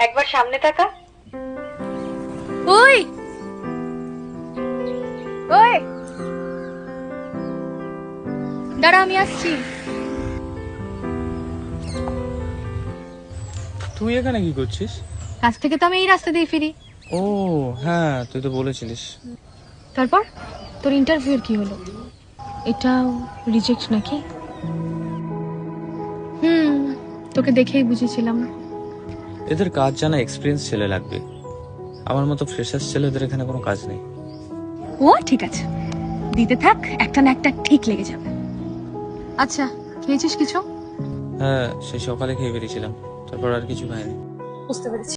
একবার সামনে তাকা। ওই ওই দাঁড়া, আমি আসছি। তুই এখানে কি করছিস? কাছ থেকে তো আমি এই রাস্তা দিয়ে ফিরি। ও হ্যাঁ, তুই তো বলেছিলিস। তারপর তোর ইন্টারভিউর কি হলো? এটাও রিজেক্ট নাকি? তোকে দেখেই বুঝেছিলাম। এদের কাজ জানা এক্সপিরিয়েন্স ছেলে লাগবে, আমার মতো ফ্রেশার্স ছেলেদের এখানে কোনো কাজ নেই। ও ঠিক আছে, দিতে থাক, একটা না একটা ঠিক লেগে যাবে। আচ্ছা, খেয়েছিস কিছু? হ্যাঁ, সেই সকালে খেয়ে বেরিয়েছিলাম, তারপর আর কিছু খাইনি। বুঝতে পেরেছি।